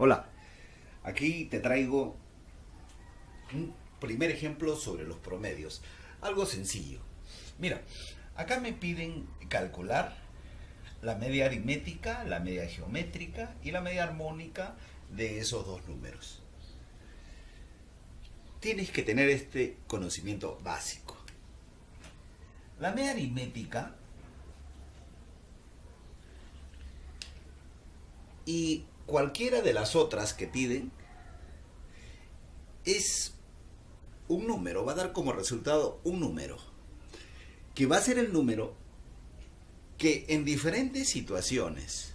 Hola, aquí te traigo un primer ejemplo sobre los promedios. Algo sencillo. Mira, acá me piden calcular la media aritmética, la media geométrica y la media armónica de esos dos números. Tienes que tener este conocimiento básico. La media aritmética y cualquiera de las otras que piden es un número, va a dar como resultado un número, que va a ser el número que en diferentes situaciones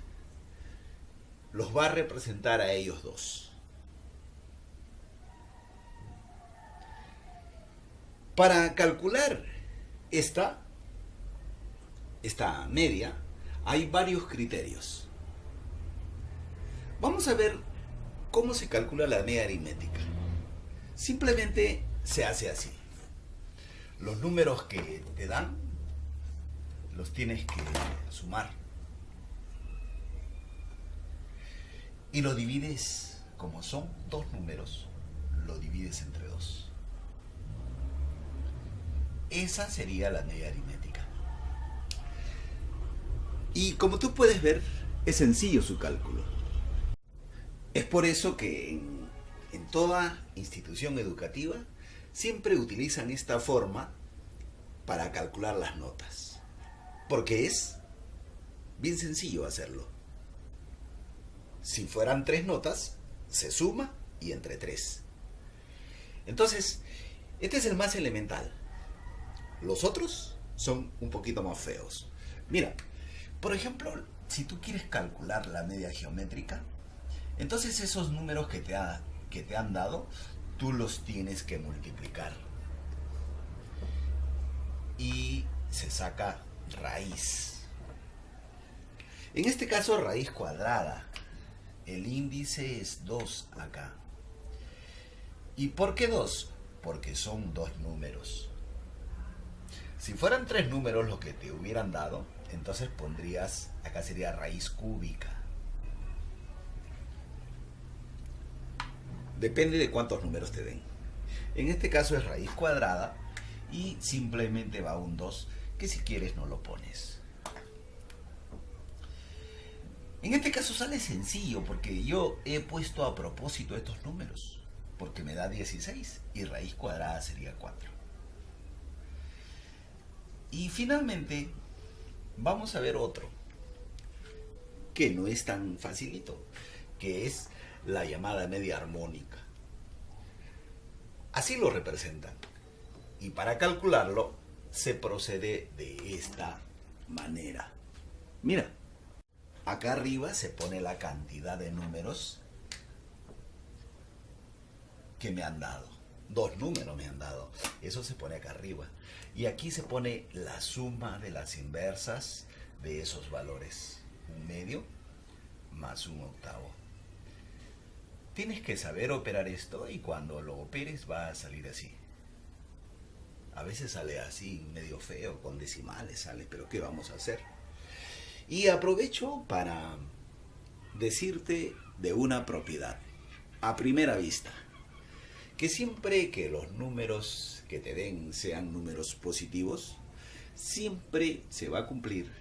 los va a representar a ellos dos. Para calcular esta media, hay varios criterios. Vamos a ver cómo se calcula la media aritmética. Simplemente se hace así. Los números que te dan los tienes que sumar y lo divides, como son dos números, lo divides entre dos. Esa sería la media aritmética. Y como tú puedes ver, es sencillo su cálculo. Es por eso que en toda institución educativa siempre utilizan esta forma para calcular las notas. Porque es bien sencillo hacerlo. Si fueran 3 notas, se suma y entre 3. Entonces, este es el más elemental. Los otros son un poquito más feos. Mira, por ejemplo, si tú quieres calcular la media geométrica, entonces esos números que te han dado, tú los tienes que multiplicar. Y se saca raíz. En este caso, raíz cuadrada. El índice es 2 acá. ¿Y por qué 2? Porque son dos números. Si fueran 3 números los que te hubieran dado, entonces pondrías, acá sería raíz cúbica. Depende de cuántos números te den. En este caso es raíz cuadrada y simplemente va un 2, que si quieres no lo pones. En este caso sale sencillo porque yo he puesto a propósito estos números, porque me da 16 y raíz cuadrada sería 4. Y finalmente vamos a ver otro, que no es tan facilito, que es la llamada media armónica. Así lo representan. Y para calcularlo se procede de esta manera. Mira, acá arriba se pone la cantidad de números que me han dado. 2 números me han dado. Eso se pone acá arriba. Y aquí se pone la suma de las inversas de esos valores. 1/2 más 1/8. Tienes que saber operar esto y cuando lo operes va a salir así. A veces sale así, medio feo, con decimales sale, pero ¿qué vamos a hacer? Y aprovecho para decirte de una propiedad, a primera vista, que siempre que los números que te den sean números positivos, siempre se va a cumplir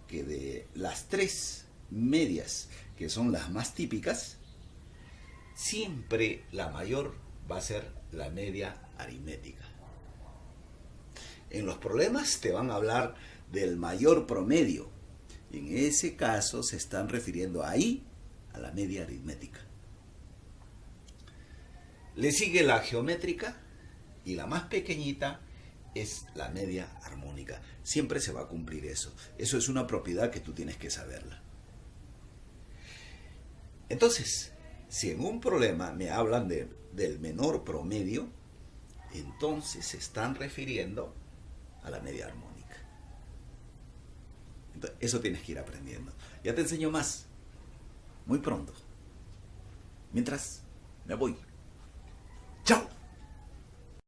que de las 3 medias, que son las más típicas, siempre la mayor va a ser la media aritmética. En los problemas te van a hablar del mayor promedio. Y en ese caso se están refiriendo ahí a la media aritmética. Le sigue la geométrica y la más pequeñita es la media armónica. Siempre se va a cumplir eso. Eso es una propiedad que tú tienes que saberla. Entonces, si en un problema me hablan del menor promedio, entonces se están refiriendo a la media armónica. Entonces, eso tienes que ir aprendiendo. Ya te enseño más muy pronto. Mientras, me voy. ¡Chao!